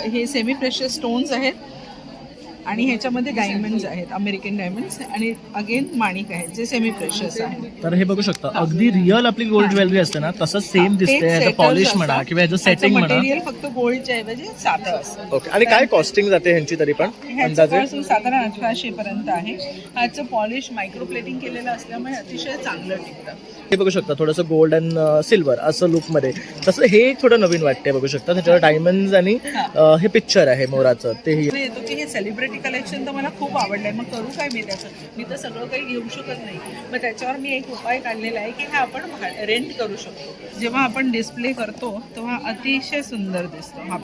हे semi precious stones आहेत आणि ह्याच्यामध्ये डायमंड्स आहेत, अमेरिकन डायमंड्स आणि अगेन माणिक आहेत जे सेमी प्रेशियस आहेत. तर हे बघू शकता अगदी रिअल आपली गोल्ड ज्वेलरी असते ना तसंच सेम दिसते. ह्याचं पॉलिश म्हणा किंवा ह्याचं सेटिंग म्हणा, मटेरियल फक्त गोल्डच्या ऐवजी साधं असतं. ओके. आणि काय कॉस्टिंग जाते ह्यांची तरी पण अंदाजे? ह्याचं साधारण 1800 पर्यंत आहे. ह्याचं पॉलिश मायक्रो प्लेटिंग केलेलं असल्यामुळे अतिशय चांगलं टिकतं. हे बघू शकता थोडंसं गोल्ड अँड सिल्वर असं लुकमध्ये. तसं हे थोडं नवीन वाटते. बघू शकता त्याच्यावर डायमंड्स आणि हे पिक्चर आहे मोराचं तेही येतो की हे सेलिब्रिटी कलेक्शन तर मला खूप आवडलंय. मग करू काय मी त्याचं? मी तर सगळं काही घेऊ शकत नाही. मग त्याच्यावर मी एक उपाय काढलेला आहे की हे आपण रेंट करू शकतो. जेव्हा आपण डिस्प्ले करतो तेव्हा अतिशय सुंदर दिसतो. हा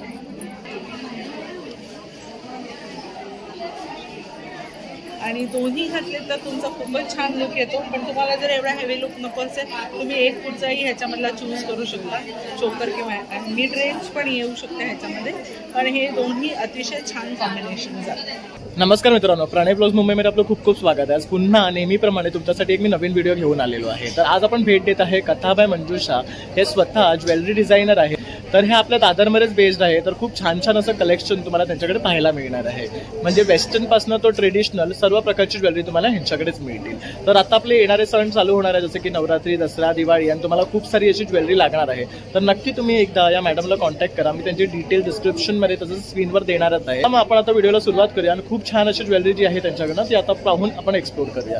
आणि दोन्ही घातले तर तुमचा खूपच छान लुक येतो. पण तुम्हाला जर एवढा हेवी लुक नको असेल तुम्ही एक कुठचाही ह्याच्यामधला चूज करू शकता, चोकर किंवा मिड रेंज पण येऊ शकते ह्याच्यामध्ये. पण हे दोन्ही अतिशय छान कॉम्बिनेशन जातं. नमस्कार मित्रांनो, प्रणय ब्लॉग्स मुंबईमध्ये आपलं खूप खूप स्वागत आहे. आज पुन्हा नेहमीप्रमाणे तुमच्यासाठी एक मी नवीन व्हिडिओ घेऊन आलेलो आहे. तर आज आपण भेट देत आहे कथा बाय मंजुषा. हे स्वतः ज्वेलरी डिझायनर आहे. तर हे आपल्या दादरमध्येच बेस्ड आहे. तर खूप छान छान असं कलेक्शन तुम्हाला त्यांच्याकडे पाहायला मिळणार आहे. म्हणजे वेस्टर्नपासून तो ट्रेडिशनल सर्व प्रकारची ज्वेलरी तुम्हाला ह्यांच्याकडेच मिळतील. तर आता आपले येणारे सण चालू होणार आहे जसे की नवरात्री, दसरा, दिवाळी आणि तुम्हाला खूप सारी अशी ज्वेलरी लागणार आहे. तर नक्की तुम्ही एकदा या मॅडमला कॉन्टॅक्ट करा. मी त्यांची डिटेल डिस्क्रिप्शनमध्ये तसंच स्क्रीनवर देणारच आहे. मग आपण आता व्हिडिओला सुरुवात करूया आणि खूप छान अशी ज्वेलरी जी आहे त्यांच्याकडनं ती आता पाहून आपण एक्सप्लोर करूया.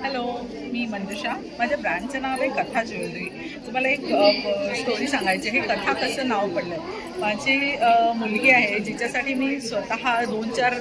हॅलो, मी मंजुषा. माझ्या ब्रँडचं नाव आहे कथा ज्वेलरी. तुम्हाला एक स्टोरी सांगायची. हे कथा कसं नाव पडलं आहे. माझी मुलगी आहे जिच्यासाठी मी स्वतः 2-4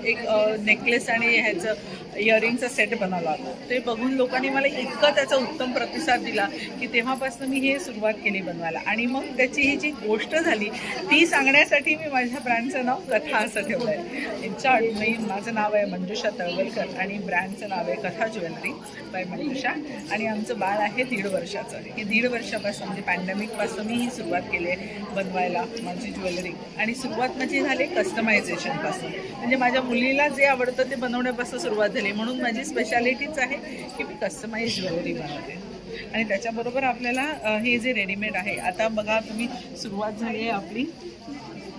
एक नेकलेस आणि ह्याचं इयरिंगचा सेट बनवला होता. ते बघून लोकांनी मला इतका त्याचा उत्तम प्रतिसाद दिला की तेव्हापासून मी हे सुरुवात केली बनवायला. आणि मग त्याची ही जी गोष्ट झाली ती सांगण्यासाठी मी माझ्या ब्रँडचं नाव कथा असं ठेवलं आहे. माझं नाव आहे मंजुषा तळवलकर आणि ब्रँडचं नाव आहे कथा ज्वेलरी बाय मंजुषा. आणि आमचं बाळ आहे 1.5 वर्षाचं. हे 1.5 वर्षापासून म्हणजे पॅन्डेमिकपासून मी ही सुरुवात केली आहे बनवायला माझी ज्वेलरी. आणि सुरुवात माझी झाली कस्टमायझेशनपासून. म्हणजे माझ्या मुलीला जे आवडतं ते बनवण्यापासून सुरुवात झाली. म्हणून माझी स्पेशालिटीच आहे की मी कस्टमाइज ज्वेलरी बनवते. आणि त्याच्याबरोबर आपल्याला हे जे रेडीमेड आहे, आता बघा तुम्ही सुरुवात झाली आहे आपली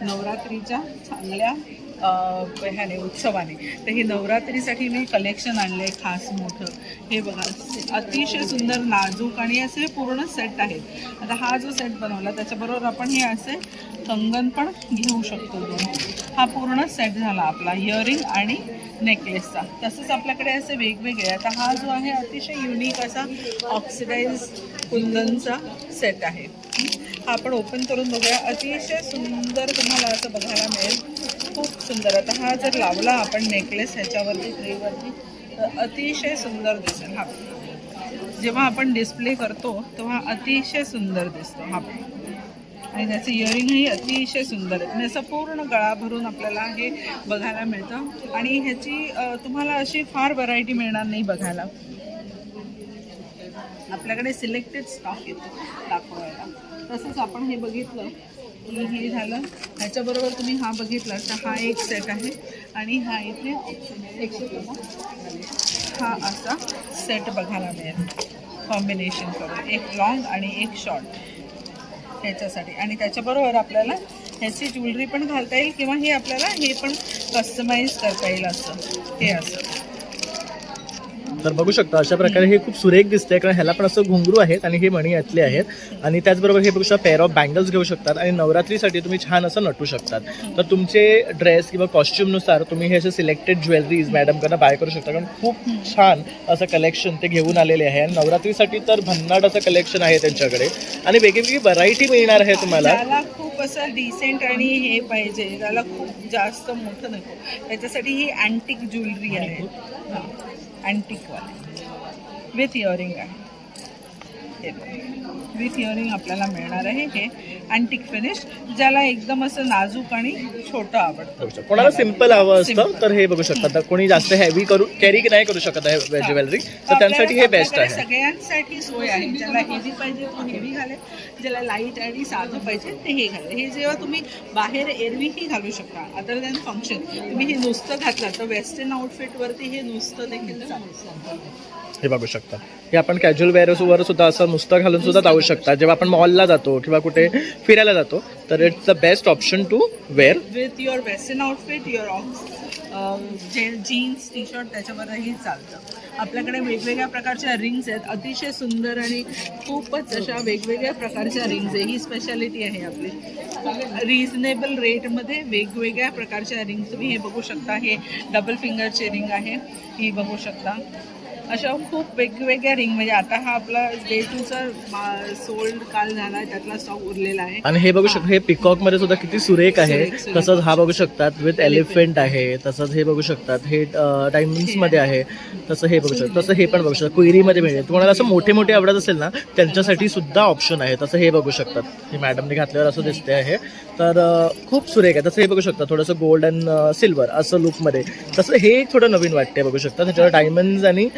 नवरात्रीच्या चांगल्या ह्याने उत्सवाने. तर हे नवरात्रीसाठी मी कलेक्शन आणलं आहे खास मोठं. हे बघा अतिशय सुंदर नाजूक आणि असे पूर्ण सेट आहेत. आता हा जो सेट बनवला त्याच्याबरोबर आपण हे असे कंगन पण घेऊ शकतो. हा पूर्ण सेट झाला आपला इयरिंग आणि नेकलेसचा. तसंच आपल्याकडे असे वेगवेगळे. आता हा जो आहे अतिशय युनिक असा ऑक्सिडाइज कुंदनचा सेट आहे. हा आपण ओपन करून बघूया. अतिशय सुंदर तुम्हाला असं बघायला मिळेल. खूप सुंदर. आता हा जर लावला आपण नेकलेस ह्याच्यावरती ट्रेवरती तर अतिशय सुंदर दिसेल. हा जेव्हा आपण डिस्प्ले करतो तेव्हा अतिशय सुंदर दिसतो हा. आणि त्याचं इयरिंगही अतिशय सुंदर आहे. आणि असं पूर्ण गळा भरून आपल्याला हे बघायला मिळतं. आणि ह्याची तुम्हाला अशी फार व्हरायटी मिळणार नाही बघायला. आपल्याकडे सिलेक्टेड स्टॉक येतो दाखवायला. तसंच आपण हे बघितलं की हे झालं. ह्याच्याबरोबर तुम्ही हा बघितला तर हा एक सेट आहे. आणि हा इथे हा असा सेट बघायला मिळेल कॉम्बिनेशन करून. एक लॉंग आणि एक शॉर्ट ह्याच्यासाठी. आणि त्याच्याबरोबर आपल्याला ह्याची ज्वेलरी पण घालता येईल किंवा हे आपल्याला हे पण कस्टमाइज करता येईल असं. हे असं तर बघू शकता अशा प्रकारे हे खूप सुरेख दिसते. कारण ह्याला पण असं घुंगरू आहेत आणि हे मणी यातले आहेत. आणि त्याचबरोबर हे बघू शकता पेअर ऑफ बँगल्स घेऊ शकतात. आणि नवरात्रीसाठी तुम्ही छान असं नटू शकतात. तर तुमचे ड्रेस किंवा कॉस्ट्युमनुसार तुम्ही हे असे सिलेक्टेड ज्वेलरीज मॅडमकडनं बाय करू शकता. कारण खूप छान असं कलेक्शन ते घेऊन आलेले आहे. आणि नवरात्रीसाठी तर भन्नाट असं कलेक्शन आहे त्यांच्याकडे. आणि वेगवेगळी व्हरायटी मिळणार आहे तुम्हाला. त्याला खूप असं डिसेंट आणि हे पाहिजे, त्याला खूप जास्त मोठं नको. त्याच्यासाठी ही अँटिक ज्वेलरी आहे. अँटिकवाले विथ इयरिंग आहे. विथ इयरिंग आपल्याला मिळणार आहे. हे अँटिक फिनिश ज्याला एकदम असं नाजूक आणि छोटं आवडतं. कोणाला सिम्पल हवं असतं तर हे बघू शकता. तर कोणी जास्त हेवी कॅरी नाही करू शकत आहे ज्वेलरी तर त्यांसाठी हे बेस्ट आहे. सगळ्यांसाठी सोय आहे. ज्याला हेवी पाहिजे तो हेवी घालेल, ज्याला लाईट आणि साधं पाहिजे ते हे घालेल. हे जेव्हा तुम्ही बाहेर एरवीही घालू शकता अदर दॅन फंक्शन. तुम्ही हे नुसतं घातलं तर वेस्टर्न आउटफिटवरती हे नुसतं देखील चालू. हे बघू शकता. हे आपण कॅज्युअल वेअरवर सुद्धा असं नुसतं घालून सुद्धा जाऊ शकता. जेव्हा आपण मॉलला जातो किंवा कुठे फिरायला जातो तर it's the best option to wear with your western outfit, jeans T shirt त्याच्यावरही चालतं. आपल्याकडे वेगवेगळ्या प्रकारच्या रिंग्स आहेत, अतिशय सुंदर आणि खूपच अशा वेगवेगळ्या प्रकारच्या रिंग्स आहे. ही स्पेशालिटी आहे आपली. रिझनेबल रेटमध्ये वेगवेगळ्या प्रकारच्या रिंग्स तुम्ही हे बघू शकता. हे डबल फिंगरचे रिंग आहे, ही बघू शकता. अशा खूप वेगवेगळ्या रिंग, म्हणजे आता हा आपला डे 2चा सोल्ड काल झाला आहे, त्यातला स्टॉक उरलेला आहे. आणि हे बघू शकता, हे पिकॉक मध्ये सुद्धा किती सुरेख आहे. सुरेख. तसंच हा बघू शकतात विथ एलिफंट आहे. तसंच हे बघू शकतात, हे डायमंड्स मध्ये आहे. तसं हे बघू शकता, तसं हे पण बघू शकता क्वेरी मध्ये मिळेल. तुम्हाला असं मोठे मोठे आवडत असेल ना त्यांच्यासाठी सुद्धा ऑप्शन आहे. तसं हे बघू शकतात, हे मॅडमने घातल्यावर असं दिसते आहे. तर खूप सुरेख आहे. तसं हे बघू शकता थोडंसं गोल्ड अँड सिल्वर असं लुकमध्ये. तसं हे थोडं नवीन वाटते बघू शकता. त्याच्यावर डायमंड्स आणि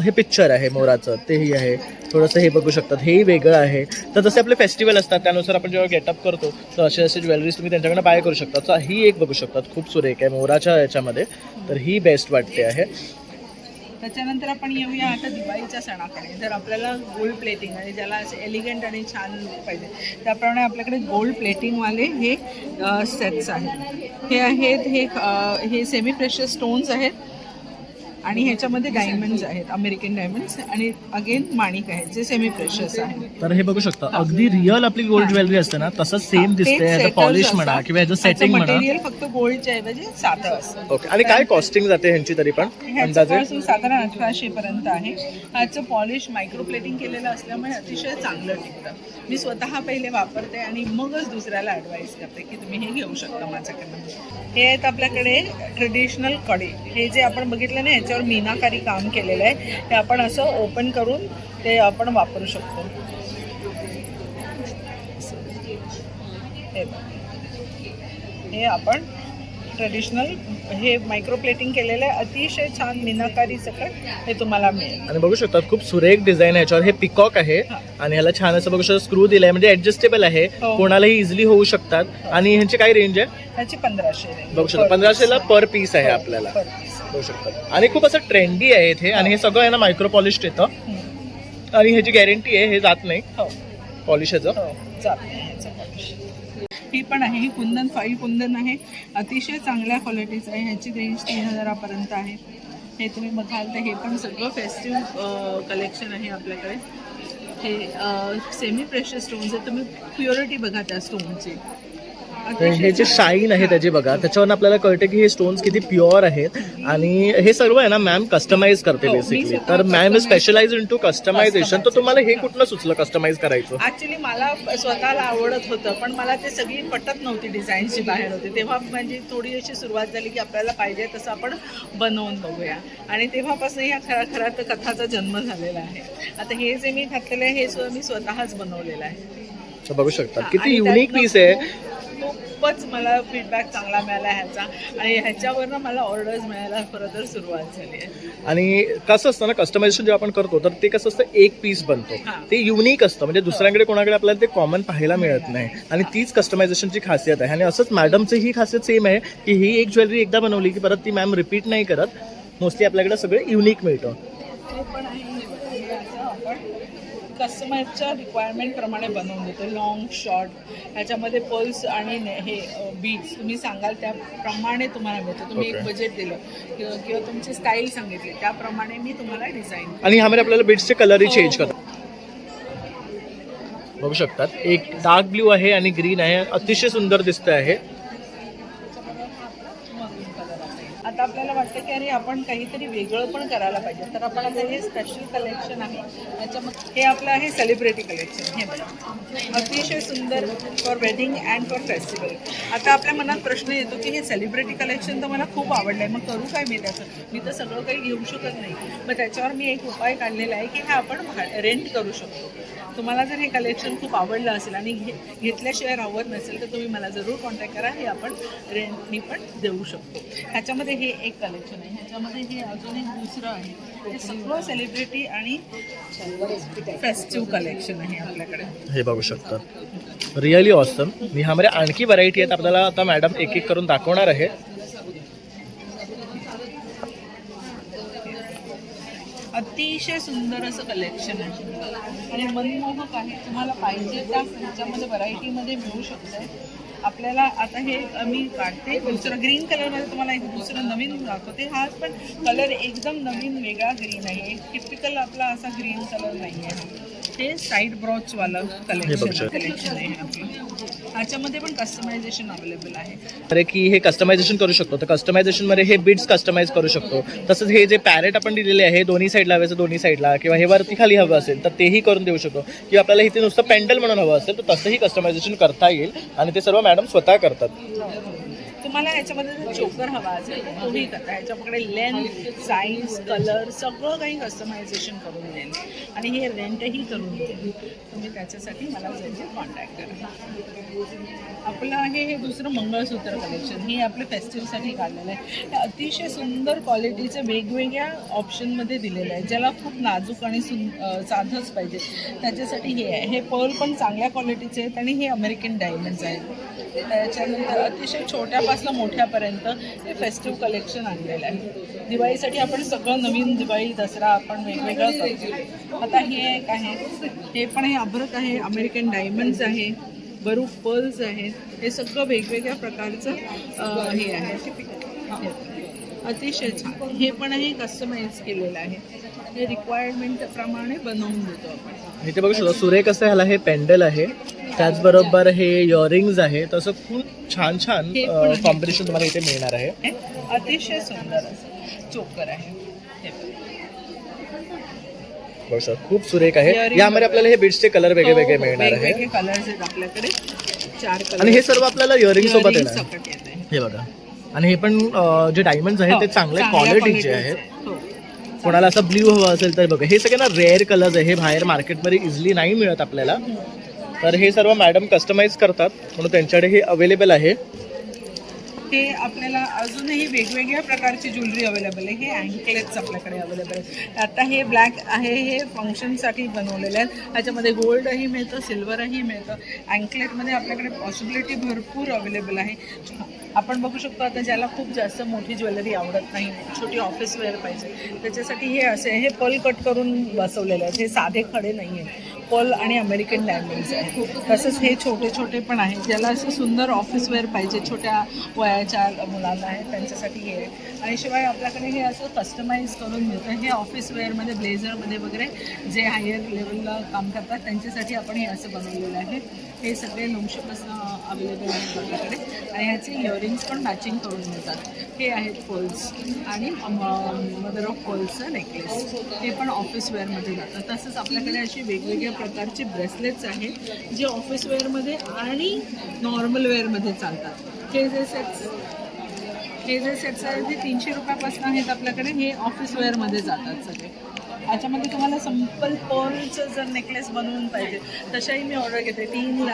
हे पिक्चर आहे मोराचं, तेही आहे. थोडंसं हे बघू शकतात, हेही वेगळं आहे. तर जसे आपले फेस्टिवल असतात त्यानुसार आपण जेव्हा गेटअप करतो तर असे असे ज्वेलरीज तुम्ही त्यांच्याकडे बाय करू शकता. तर ही एक बघू शकतात खूप सुरेख आहे मोराच्या याच्यामध्ये. तर ही बेस्ट वाटते आहे. त्याच्यानंतर आपण येऊया आता दिवाळीच्या सणाकडे. जर आपल्याला गोल्ड प्लेटिंग आणि ज्याला असे एलिगंट आणि छान लुक पाहिजे त्याप्रमाणे आपल्याकडे गोल्ड प्लेटिंगवाले हे सेट्स आहेत. हे आहेत हे सेमी प्रेशियस स्टोन्स आहेत आणि ह्याच्यामध्ये डायमंड्स आहेत, अमेरिकन डायमंड्स आणि अगेन माणिक आहेत जे सेमी प्रेशियस आहेत. तर हे बघू शकता अगदी रिअल आपली गोल्ड ज्वेलरी असते ना तसंच सेम दिसते. ह्याचं पॉलिश म्हणा किंवा ह्याचं सेटिंग म्हणा, मटेरियल फक्त गोल्डच्या ऐवजी साधं असतं. ओके. आणि काय कॉस्टिंग जाते ह्यांची तरी पण अंदाजे? ह्याचं साधारण 1800 पर्यंत आहे. ह्याचं पॉलिश मायक्रो प्लेटिंग केलेलं असल्यामुळे अतिशय चांगलं टिकतं. मी स्वतः पहिले वापरते आणि मगच दुसऱ्याला ॲडवाईस करते की तुम्ही हे घेऊ शकता माझ्याकडनं. हे आहेत आपल्याकडे ट्रेडिशनल कडे. हे जे आपण बघितलं ना ह्याच्यावर मीनाकारी काम केलेलं आहे, ते आपण असं ओपन करून ते आपण वापरू शकतो. हे आपण ट्रेडिशनल हे मायक्रो प्लेटिंग केलेलं आहे, अतिशय छान मीनाकारी सकट हे तुम्हाला मिळेल. आणि बघू शकता खूप सुरेख डिझाईन आहे याच्यावर. हे पिकॉक आहे आणि ह्याला छान असं बघू शकता स्क्रू दिलाय, म्हणजे ऍडजस्टेबल आहे, कोणालाही इझिली होऊ शकतात. आणि ह्यांची काय रेंज आहे? ह्याची 1500 बघू शकता 1500ला पर पीस आहे आपल्याला बघू शकतात. आणि खूप असं ट्रेंडी आहे इथे. आणि हे सगळं आहे ना मायक्रो पॉलिश येतं आणि ह्याची गॅरंटी आहे, हे जात नाही पॉलिश ह्याचं. जात नाही ह्याचं पॉलिश. ही पण आहे, ही कुंदन 5 कुंदन आहे, अतिशय चांगल्या क्वालिटीचं आहे. ह्याची रेंज 3000 पर्यंत आहे. हे तुम्ही बघाल तर हे पण सगळं फेस्टिव्ह कलेक्शन आहे आपल्याकडे. हे सेमी प्रेशियस स्टोन्स आहेत. तुम्ही प्युरिटी बघा त्या स्टोनची. हे जे शाईन आहे त्याची बघा, त्याच्यावर आपल्याला कळते की हे स्टोन्स किती प्युअर आहेत. आणि हे सर्व आहे ना मॅम कस्टमाइज करते बेसिकली. तर ma'am is specialise in to customisation. तर तुम्हाला हे कुठलं सुचलं कस्टमाइज करायचं? ऍक्च्युली मला स्वतःला आवडत होतं पण मला ते सगळी पटत नव्हती, डिझाईनची बाहेर होती. तेव्हा म्हणजे थोडी अशी सुरुवात झाली की आपल्याला पाहिजे तसं आपण बनवून बघूया. आणि तेव्हापासून ह्या खऱ्या तर कथाचा जन्म झालेला आहे. आता हे जे मी घातलेलं आहे हे मी स्वतःच बनवलेलं आहे. बघू शकता किती युनिक पीस आहे. खूपच मला फीडबॅक चांगला मिळाला ह्याचा आणि ह्याच्यावरनं मला ऑर्डर्स मिळायला खरं तर सुरुवात झाली आहे. आणि कसं असतं ना कस्टमायझेशन जेव्हा आपण करतो तर ते कसं असतं एक पीस बनतो, ते युनिक असतं, म्हणजे दुसऱ्याकडे कोणाकडे आपल्याला ते कॉमन पाहायला मिळत नाही. आणि तीच कस्टमायझेशनची खासियत आहे. आणि असंच मॅडमची ही खासियत सेम आहे की ही एक ज्वेलरी एकदा बनवली की परत ती मॅम रिपीट नाही करत. मोस्टली आपल्याकडे सगळं युनिक मिळतं. हे पण आहे, हे असं आपण कस्टमरच्या रिक्वायरमेंट प्रमाणे बनवून देतो. लॉंग शॉर्ट ह्याच्यामध्ये पर्ल्स आणि हे बीड्स तुम्ही सांगाल त्याप्रमाणे तुम्हाला मिळतं. तुम्ही एक बजेट दिलं किंवा तुमची स्टाईल सांगितली त्याप्रमाणे मी तुम्हाला डिझाईन. आणि ह्यामध्ये आपल्याला बीड्सचे कलरही चेंज करतात. बघू शकतात एक डार्क ब्ल्यू आहे आणि ग्रीन आहे, अतिशय सुंदर दिसतं आहे. आता आपल्याला वाटतं की अरे आपण काहीतरी वेगळं पण करायला पाहिजे, तर आपण आता हे स्पेशल कलेक्शन आहे त्याच्यामध्ये हे आपलं आहे सेलिब्रिटी कलेक्शन. हे बघा अतिशय सुंदर for wedding and for festival. आता आपल्या मनात प्रश्न येतो की हे सेलिब्रिटी कलेक्शन तर मला खूप आवडलं आहे, मग करू काय मी त्याचं? मी तर सगळं काही घेऊ शकत नाही. मग त्याच्यावर मी एक उपाय काढलेला आहे की हे आपण रेंट करू शकतो. तुम्हाला जर हे कलेक्शन खूप आवडलं असेल आणि घेतल्याशिवाय राहत नसेल तर तुम्ही मला जरूर कॉन्टॅक्ट करा. हे आपण रेंटनी पण देऊ शकतो. ह्याच्यामध्ये हे एक कलेक्शन आहे, ह्याच्यामध्ये हे अजून एक दुसरं आहे. हे सगळं सेलिब्रिटी आणि फेस्टिव्ह कलेक्शन आहे आपल्याकडे. हे बघू शकतात रिअली ऑसम. ह्यामध्ये आणखी व्हरायटी आहेत, आपल्याला आता मॅडम एक एक करून दाखवणार आहे. अतिशय सुंदर असं कलेक्शन आहे आणि मनमोहक आहे. तुम्हाला पाहिजे त्या ह्याच्यामध्ये व्हरायटीमध्ये मिळू शकतं. आपल्याला आता हे मी काढते दुसरं ग्रीन कलरमध्ये तुम्हाला एक दुसरं नवीन दाखवते. हा पण कलर एकदम नवीन वेगळा ग्रीन आहे. टिपिकल आपला असा ग्रीन कलर नाही आहे. हे साईड ब्रॉचवालं कलेक्शन आहे आपलं. ह्याच्यामध्ये पण कस्टमायझेशन अवेलेबल आहे. अरे की हे कस्टमायझेशन करू शकतो. तर कस्टमायझेशनमध्ये हे बीड्स कस्टमाइज करू शकतो. तसंच हे जे पॅरेट आपण दिलेले आहे दोन्ही साईडला हवे असेल दोन्ही साईडला, किंवा हे वरती खाली हवं असेल तर तेही करून देऊ शकतो, किंवा आपल्याला इथे नुसतं पेंडल म्हणून हवं असेल तर तसंही कस्टमायझेशन करता येईल आणि ते सर्व मॅडम स्वतः करतात. तुम्हाला याच्यामध्ये जर चोकर हवा असेल तर तोही करता. ह्याच्याकडे लेंथ, साईज, कलर सगळं काही कस्टमायझेशन करून देईल आणि हे रेंटही करून देईल. तुम्ही त्याच्यासाठी मला जरूर कॉन्टॅक्ट करा. आपलं आहे हे दुसरं मंगळसूत्र कलेक्शन. हे आपलं फेस्टिवलसाठी काढलेलं आहे. हे अतिशय सुंदर क्वालिटीचे वेगवेगळ्या ऑप्शनमध्ये दिलेलं आहे. ज्याला खूप नाजूक आणि साधंच पाहिजे त्याच्यासाठी हे आहे. हे पर्ल पण चांगल्या क्वालिटीचे आहेत आणि हे अमेरिकन डायमंड्स आहेत. त्याच्यानंतर अतिशय छोट्यापासून मोठ्यापर्यंत हे फेस्टिव्ह कलेक्शन आणलेलं आहे. दिवाळीसाठी आपण सगळं नवीन दिवाळी दसरा आपण वेगवेगळं करतो. आता हे एक आहे, हे पण हे अभ्रक आहे, अमेरिकन डायमंड्स आहे, बरूक पर्ल्स आहेत. हे सगळं वेगवेगळ्या प्रकारचं हे आहे. अतिशय छान. हे पण हे कस्टमाइज केलेलं आहे. हे रिक्वायरमेंटप्रमाणे बनवून देतो आपण. इथे बघू शकतो सुरेख असं ह्याला हे पेंडल आहे, त्याचबरोबर हे इयरिंग्स आहे. तसं खूप छान छान कॉम्बिनेशन तुम्हाला इथे मिळणार आहे. अतिशय सुंदर असं चोकर आहे. बघू शकतो खूप सुरेख आहे. यामध्ये आपल्याला हे बीड्सचे कलर वेगळे वेगळे मिळणार आहे. वेगवेगळे कलर्स आहेत आपल्याकडे 4 कलर. आणि हे सर्व आपल्याला इयरिंग सोबत येणार आहे. सकट येत आहे. हे बघा. आणि हे पण जे डायमंड्स आहेत ते चांगल्या क्वालिटीचे आहेत. हो. कोणाला असं ब्ल्यू हवं असेल तर बघा, हे सगळे ना रेअर कलर्स आहे. हे बाहेर मार्केटमध्ये इझिली नाही मिळत आपल्याला. तर हे सर्व मॅडम कस्टमाइज करतात म्हणून त्यांच्याकडे हे अवेलेबल आहे. हे आपल्याला अजूनही वेगवेगळ्या प्रकारची ज्वेलरी अवेलेबल आहे. हे अँकलेट्स आपल्याकडे अवेलेबल आहे. आता हे ब्लॅक आहे, हे फंक्शनसाठी बनवलेले आहेत. ह्याच्यामध्ये गोल्डही मिळतं, सिल्वरही मिळतं. अँकलेटमध्ये आपल्याकडे पॉसिबिलिटी भरपूर अवेलेबल आहे. आपण बघू शकतो आता ज्याला खूप जास्त मोठी ज्वेलरी आवडत नाही, छोटी ऑफिस वेअर पाहिजे, त्याच्यासाठी हे असे हे पर्ल कट करून बसवलेले आहेत. हे साधे खडे नाही आहेत, पर्ल आणि अमेरिकन डायमंड्स आहे. तसंच हे छोटे छोटे पण आहेत. ज्याला असं सुंदर ऑफिस वेअर पाहिजे छोट्या वयाच्या मुलांना आहे त्यांच्यासाठी हे आहे. आणि शिवाय आपल्याकडे हे असं कस्टमाइज करून मिळतं. हे ऑफिस वेअरमध्ये ब्लेझरमध्ये वगैरे जे हायर लेवलला काम करतात त्यांच्यासाठी आपण हे असं बनवलेलं आहे. हे सगळे 900पासून अवेलेबल आहेत आपल्याकडे. आणि ह्याचे इयरिंग्स पण मॅचिंग करून मिळतात. हे आहेत पर्ल्स आणि मदर ऑफ पर्ल्सचं नेकलेस. हे पण ऑफिस वेअरमध्ये जातात. तसंच आपल्याकडे अशी वेगवेगळ्या प्रकारचे ब्रेसलेट्स आहेत जे ऑफिस वेअरमध्ये आणि नॉर्मल वेअरमध्ये चालतात. हे जे सेट्स आहेत ते 300 रुपयापासून आहेत आपल्याकडे. हे ऑफिस वेअरमध्ये जातात सगळे. याच्यामध्ये तुम्हाला सिम्पल पर्लचं जर नेकलेस बनवून पाहिजे तशाही मी ऑर्डर घेते. 3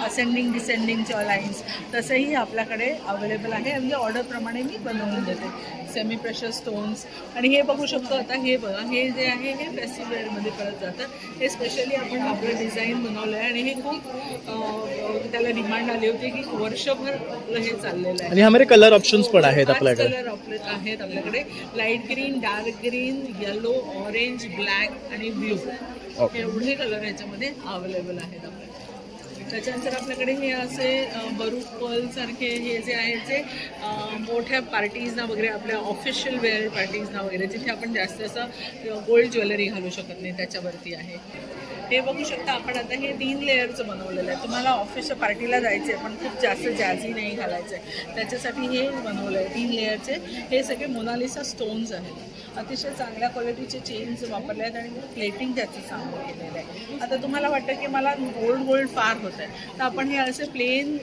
असेंडिंग डिसेंडिंगच्या लाईन्स तसंही आपल्याकडे अवेलेबल आहे. म्हणजे ऑर्डरप्रमाणे मी बनवून देते. Semi precious stones. आणि हे बघू शकतो आता हे बघा, हे जे आहे हे फेस्टिवलमध्ये परत जातं. हे स्पेशली आपण आपलं डिझाईन बनवलं आहे आणि हे खूप त्याला डिमांड आली होती की वर्षभर हे चाललेलं आहे. आणि ह्यामध्ये कलर ऑप्शन्स पण आहेत आपल्याकडे. कलर आहेत आपल्याकडे. Light green, dark green, yellow, orange, black आणि ब्ल्यू एवढे कलर याच्यामध्ये अवेलेबल आहेत आपल्याकडे. त्याच्यानंतर आपल्याकडे हे असे बरूक पर्ल सारखे हे जे आहेत ते मोठ्या पार्टीजना वगैरे आपल्या ऑफिशियल वेअर पार्टीजना वगैरे जिथे आपण जास्त असं गोल्ड ज्वेलरी घालू शकत नाही त्याच्यावरती आहे. हे बघू शकता आपण आता हे 3 लेअरचं बनवलेलं आहे. तुम्हाला ऑफिसच्या पार्टीला जायचं आहे पण खूप जास्त जॅझी नाही घालायचं आहे त्याच्यासाठी हे बनवलं आहे 3 लेअरचे. हे सगळे मोनालिसा स्टोन्स आहेत. अतिशय चांगल्या क्वालिटीचे चेन्स वापरले आहेत आणि प्लेटिंग त्याचं चांगलं केलेलं आहे. आता तुम्हाला वाटतं की मला गोल्ड फार होतं आहे तर आपण हे असे प्लेन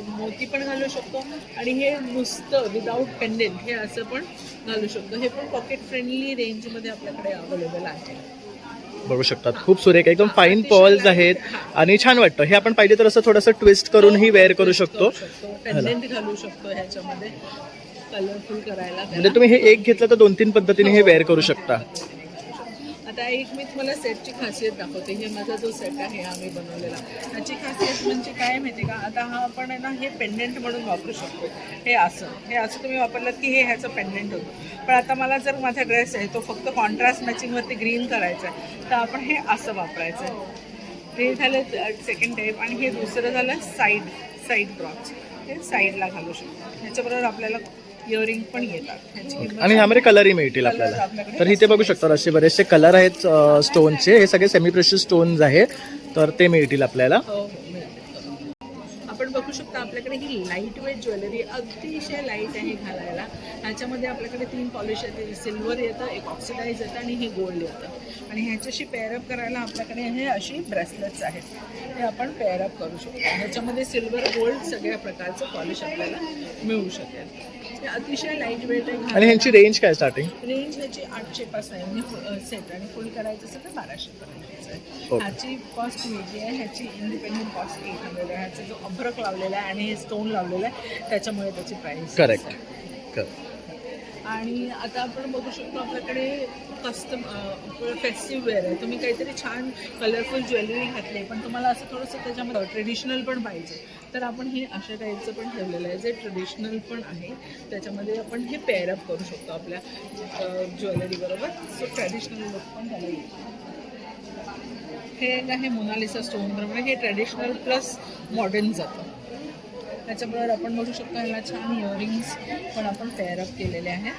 मोती पण घालू शकतो आणि हे नुसतं विदाऊट पेंडेंट हे असं पण घालू शकतो. हे पण पॉकेट फ्रेंडली रेंजमध्ये आपल्याकडे अवेलेबल आहे. बघू शकतात खूप सुरेख एकदम फाईन पर्ल्स आहेत आणि छान वाटतं. हे आपण पाहिजे तर असं थोडंसं ट्विस्ट करूनही वेअर करू शकतो. पेंडेंट घालू शकतो ह्याच्यामध्ये कलरफुल करायला. म्हणजे तुम्ही हे एक घेतलं तर 2-3 पद्धतीने हे वेअर करू शकता. आता एक मी तुम्हाला सेटची खासियत दाखवते. हे माझा जो सेट आहे आम्ही बनवलेला, त्याची खासियत म्हणजे काय माहिती का, आता हा आपण आहे ना हे पेंडेंट म्हणून वापरू शकतो. हे असं तुम्ही वापरलं की हे ह्याचं पेंडेंट होतं. पण आता मला जर माझा ड्रेस आहे तो फक्त कॉन्ट्रास्ट मॅचिंगवरती ग्रीन करायचा आहे, तर आपण हे असं वापरायचं आहे. ते झालं सेकंड टाईप. आणि हे दुसरं झालं साईड ब्रॉच. हे साईडला घालू शकतो. ह्याच्याबरोबर आपल्याला इयरिंग पण येतात आणि ह्यामध्ये कलरही मिळतील आपल्याला. तर इथे बघू शकता असे बरेचसे कलर आहेत स्टोनचे. हे सगळे सेमी प्रेशियस स्टोन्स आहेत, तर ते मिळतील आपल्याला. हो, आपण बघू शकता आपल्याकडे ही लाईट वेट ज्वेलरी अतिशय लाईट आहे घालायला. ह्याच्यामध्ये आपल्याकडे 3 पॉलिश येते. सिल्वर येतं, एक ऑक्सिडाईज येतं आणि हे गोल्ड येतं. आणि ह्याच्याशी पेअरअप करायला आपल्याकडे हे अशी ब्रेसलेट्स आहेत. हे आपण पेअरअप करू शकतो. ह्याच्यामध्ये सिल्वर गोल्ड सगळ्या प्रकारचं पॉलिश आपल्याला मिळू शकेल. हे अतिशय लाईट वेट आहे. आणि ह्यांची रेंज काय स्टार्टिंग? रेंज ह्याची 800 पासून आहे सेट, आणि फुल करायचं असेल तर 1200 पर्यंत आहे. ह्याची कॉस्ट वेगळी आहे. ह्याची इंडिपेंडेंट कॉस्ट 800 आहे. ह्याचा जो अभ्रक लावलेला आहे आणि हे स्टोन लावलेलं आहे त्याच्यामुळे त्याची प्राईस करेक्ट. आणि आता आपण बघू शकतो आपल्याकडे कस्टम फेस्टिव्ह वेअर आहे. तुम्ही काहीतरी छान कलरफुल ज्वेलरी घातली, पण तुम्हाला असं थोडंसं त्याच्यामध्ये ट्रेडिशनल पण पाहिजे, तर आपण हे अशा टाईपचं पण ठेवलेलं आहे जे ट्रेडिशनल पण आहे. त्याच्यामध्ये आपण हे पेअरअप करू शकतो आपल्या ज्वेलरीबरोबर. सो ट्रेडिशनल लुक पण त्याला येईल. हे एक आहे मोनालिसा स्टोन बरोबर. हे ट्रेडिशनल प्लस मॉडर्न जातं. त्याच्याबरोबर आपण बघू शकतो ह्याला छान इयरिंग्स पण आपण पेअरअप केलेले आहेत.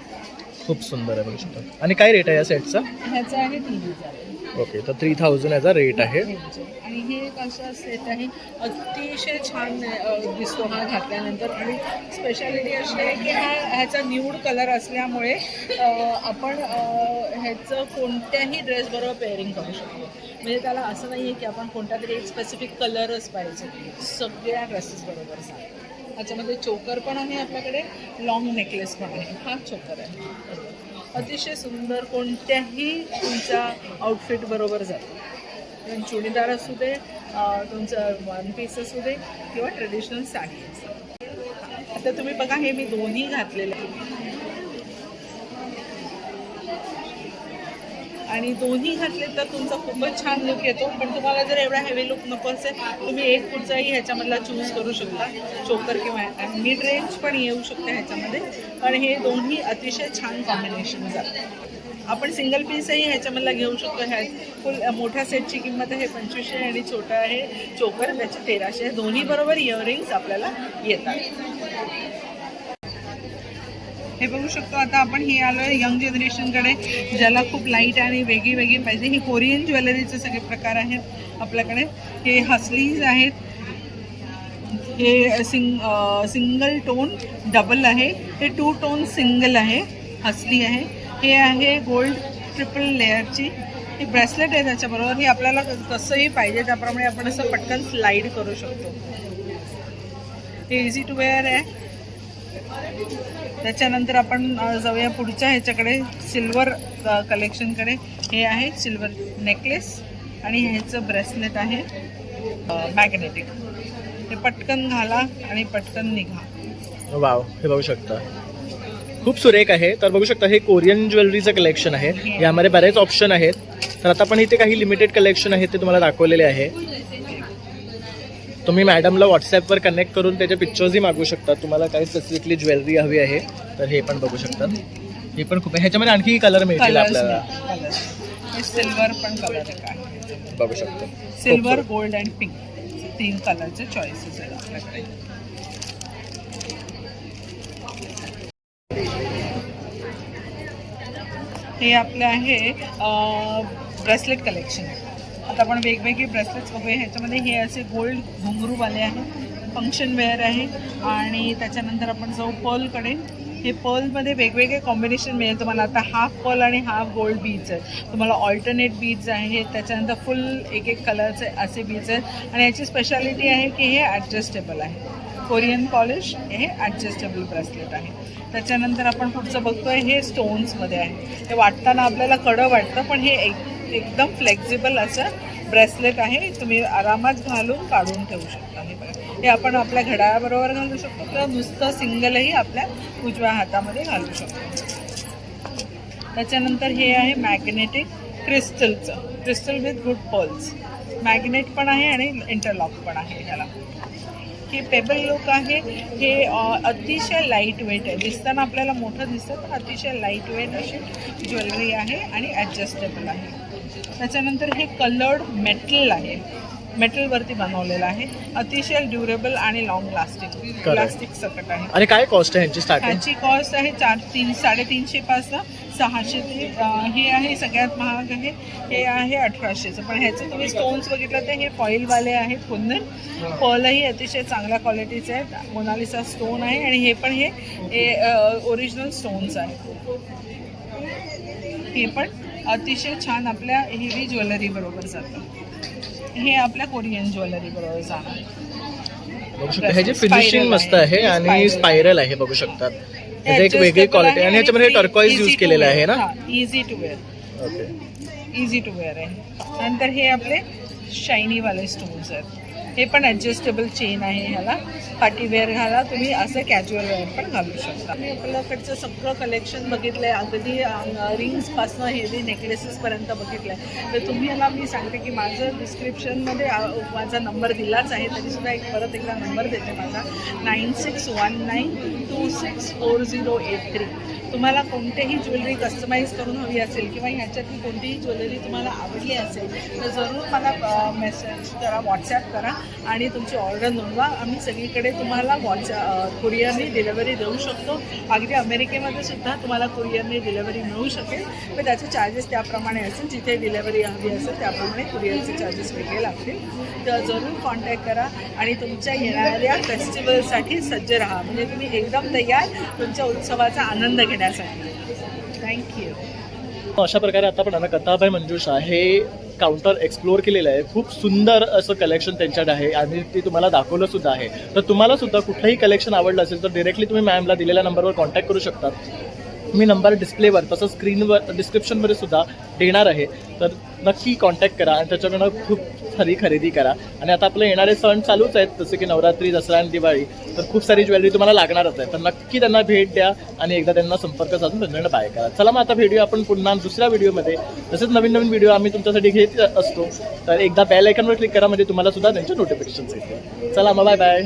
खूप सुंदर आहे बघू शकतो. आणि काय रेट आहे या सेटचा? ह्याचा आहे 3000. ओके, तर 3000 याचा रेट आहे. आणि हे एक असा सेट आहे, अतिशय छान दिसतो हा घातल्यानंतर. आणि स्पेशालिटी अशी आहे की ह्याचा न्यूड कलर असल्यामुळे आपण ह्याचं कोणत्याही ड्रेसबरोबर पेअरिंग करू शकतो. म्हणजे त्याला असं नाही आहे की आपण कोणता तरी एक स्पेसिफिक कलरच पाहिजे, सगळ्या ड्रेसेस बरोबर सांग. ह्याच्यामध्ये चोकर पण आहे आपल्याकडे, लॉंग नेकलेस पण आहे. हा चोकर आहे, अतिशय सुंदर, कोणत्याही तुमच्या आउटफिट बरोबर जातो. चुडीदार असू दे, तुमचं वन पीस असू दे, किंवा ट्रेडिशनल साडी असू दे. आता तुम्ही बघा, हे मी दोन्ही घातलेले आहे आणि दोन्ही घातले तर तुमचा खूपच छान लुक येतो. पण तुम्हाला जर एवढा हेवी लुक नको असेल, तुम्ही एक कुठचाही ह्याच्यामधला चूज करू शकता. चोकर किंवा मिड रेंज पण येऊ शकते ह्याच्यामध्ये. आणि हे दोन्ही अतिशय छान कॉम्बिनेशन जातं. आपण सिंगल पीसही ह्याच्यामधला घेऊ शकतो. ह्या फुल मोठ्या सेटची किंमत आहे 2500 आणि छोटा आहे चोकर त्याची 1300. दोन्ही बरोबर इयरिंग्स आपल्याला येतात. हे बघू शकतो. आता आपण हे आलो आहे यंग जनरेशनकडे, ज्याला खूप लाईट आणि वेगळी पाहिजे. ही कोरियन ज्वेलरीचे सगळे प्रकार आहेत आपल्याकडे. हे हसलीज आहेत. हे सिंगल टोन डबल आहे. हे 2 टोन सिंगल आहे, हसली आहे. हे आहे गोल्ड ट्रिपल लेअरची. हे ब्रेसलेट आहे त्याच्याबरोबर. हे आपल्याला कसंही पाहिजे त्याप्रमाणे आपण असं पटकन स्लाईड करू शकतो. हे इझी टू वेअर आहे. त्याच्यानंतर आपण जाऊया पुढच्या ह्याच्याकडे, सिल्वर कलेक्शनकडे. हे आहे सिल्वर नेकलेस आणि ह्याचं ब्रेसलेट आहे मॅग्नेटिक. हे पटकन घाला आणि पटकन निघा. वाव, हे बघू शकता खूप सुरेख आहे. तर बघू शकता हे कोरियन ज्वेलरीचं कलेक्शन आहे. यामध्ये बरेच ऑप्शन आहेत. तर आता पण इथे काही लिमिटेड कलेक्शन आहेत ते तुम्हाला दाखवलेले आहे. तुम्ही मॅडमला व्हॉट्सॲपवर कनेक्ट करून त्याचे पिक्चर्सही मागू शकता. तुम्हाला काही स्पेसिफिकली ज्वेलरी हवी आहे तर हे पण बघू शकता. हे पण खूप आहे. ह्याच्यामध्ये आणखी कलर मिळतील आपल्याला. सिल्वर पण कलर आहे बघू शकतो. सिल्वर, गोल्ड अँड पिंक 3 कलरचे चॉईसेस आहेत आपल्याकडे. हे आपले आहे ब्रेसलेट कलेक्शन. आता आपण वेगवेगळे ब्रेसलेट्स बघूया. ह्याच्यामध्ये हे असे गोल्ड घुंगरूवाले आहे, फंक्शन वेअर आहे. आणि त्याच्यानंतर आपण जाऊ पर्लकडे. हे पर्लमध्ये वेगवेगळे कॉम्बिनेशन मिळेल तुम्हाला. आता हाफ पर्ल आणि हाफ गोल्ड बीड्स आहेत. तुम्हाला ऑल्टरनेट बीड्स आहेत. त्याच्यानंतर फुल एक कलरचे असे बीड्स आहेत. आणि याची स्पेशालिटी आहे की हे ॲडजस्टेबल आहे. कोरियन पॉलिश हे ॲडजस्टेबल ब्रेसलेट आहे. त्याच्यानंतर आपण पुढचं बघतोय, हे स्टोन्समध्ये आहे. हे वाटताना आपल्याला कडं वाटतं, पण हे एकदम फ्लेक्झिबल असं ब्रेसलेट आहे. तुम्ही आरामात घालून काढून ठेवू शकता. हे बघा, हे आपण आपल्या घड्याळाबरोबर घालू शकतो किंवा नुसतं सिंगलही आपल्या उजव्या हातामध्ये घालू शकतो. त्याच्यानंतर हे आहे magnetic. Crystal with good pearls. Magnet पण आहे आणि इंटरलॉक पण आहे ह्याला. हे पेबल लुक आहे. हे अतिशय लाईट वेट आहे. दिसताना आपल्याला मोठं दिसतं पण अतिशय लाईट वेट अशी ज्वेलरी आहे आणि ॲडजस्टेबल आहे. त्याच्यानंतर हे कलर्ड मेटल आहे. मेटलवरती बनवलेलं आहे. अतिशय ड्युरेबल आणि लॉंग लास्टिंग. प्लास्टिक सकट आहे. आणि काय कॉस्ट आहे ह्याची स्टार्टिंग? ह्याची कॉस्ट आहे 350 पासून 600 ते हे आहे सगळ्यात महाग आहे. हे आहे 1800चं. पण ह्याचे तुम्ही स्टोन्स बघितलं तर हे फॉईलवाले आहेत. कुंदन पर्लही अतिशय चांगल्या क्वालिटीचे आहेत. मोनालिसा स्टोन आहे आणि हे पण हे ओरिजिनल स्टोन्स आहेत. हे पण अतिशय छान आपल्या हेवी ज्वेलरी बरोबर जातं. हे आपल्या कोरियन ज्वेलरी बरोबर जाणार. ह्याची फिनिशिंग मस्त आहे आणि स्पायरल आहे बघू शकतात. ह्याची एक वेगळी क्वालिटी आणि ह्याच्यामध्ये टर्कॉइज यूज केलेला आहे ना. इझी टू वेअर आहे. नंतर हे आपले शायनी वाले स्टोन्स आहेत. हे पण ॲडजस्टेबल चेन आहे. ह्याला पार्टीवेअर घाला तुम्ही, असं कॅज्युअल वेअर पण घालू शकता. मी आपल्याकडचं सगळं कलेक्शन बघितलं आहे. अगदी रिंग्सपासनं हेवी नेकलेसेसपर्यंत बघितलं आहे. तर तुम्ही याला मी सांगते की माझं डिस्क्रिप्शनमध्ये माझा नंबर दिलाच आहे. तरीसुद्धा परत एकदा नंबर देते माझा 9619264083. तुम्हाला कोणतेही ज्वेलरी कस्टमाइज करून हवी असेल किंवा ह्याच्यातली कोणतीही ज्वेलरी तुम्हाला आवडली असेल तर जरूर मला मेसेज करा, व्हॉट्सॲप करा आणि तुमची ऑर्डर नोंदवा. आम्ही सगळीकडे तुम्हाला कुरिअरने डिलेवरी देऊ शकतो. अगदी अमेरिकेमध्ये सुद्धा तुम्हाला कुरिअरने डिलेवरी मिळू शकेल. पण त्याचे चार्जेस त्याप्रमाणे असेल. जिथे डिलेवरी हवी असेल त्याप्रमाणे कुरिअरचे चार्जेस वेगळे लागतील. तर जरूर कॉन्टॅक्ट करा आणि तुमच्या येणाऱ्या फेस्टिवलसाठी सज्ज राहा. म्हणजे तुम्ही एकदम तयार तुमच्या उत्सवाचा आनंद घेण्यासाठी. थँक्यू. अशा प्रकारे आता पण कथाबाई मंजुषा हे काउंटर एक्सप्लोअर केलेलं आहे. खूप सुंदर असं कलेक्शन त्यांच्याकडे आहे आणि ते तुम्हाला दाखवलं सुद्धा आहे. तर तुम्हाला सुद्धा कुठलंही कलेक्शन आवडलं असेल तर डिरेक्टली तुम्ही मॅमला दिलेल्या नंबरवर कॉन्टॅक्ट करू शकता. मी नंबर डिस्प्लेवर तसंच स्क्रीनवर डिस्क्रिप्शनमध्ये सुद्धा देणार आहे. तर नक्की कॉन्टॅक्ट करा आणि त्याच्याकडनं खूप सारी खरेदी करा. आणि आता आपले येणारे सण चालूच आहेत जसे की नवरात्री, दसरा आणि दिवाळी. तर खूप सारी ज्वेलरी तुम्हाला लागणारच आहे. तर नक्की त्यांना भेट द्या आणि एकदा त्यांना संपर्क साधून त्यांच्याकडे बाय करा. चला मग आता भेटूया आपण पुन्हा दुसऱ्या व्हिडिओमध्ये. तसेच नवीन नवीन व्हिडिओ आम्ही तुमच्यासाठी घेत असतो. तर एकदा बेल आयकॉनवर क्लिक करा म्हणजे तुम्हाला सुद्धा त्यांचे नोटिफिकेशन्स येतील. चला मग बाय बाय.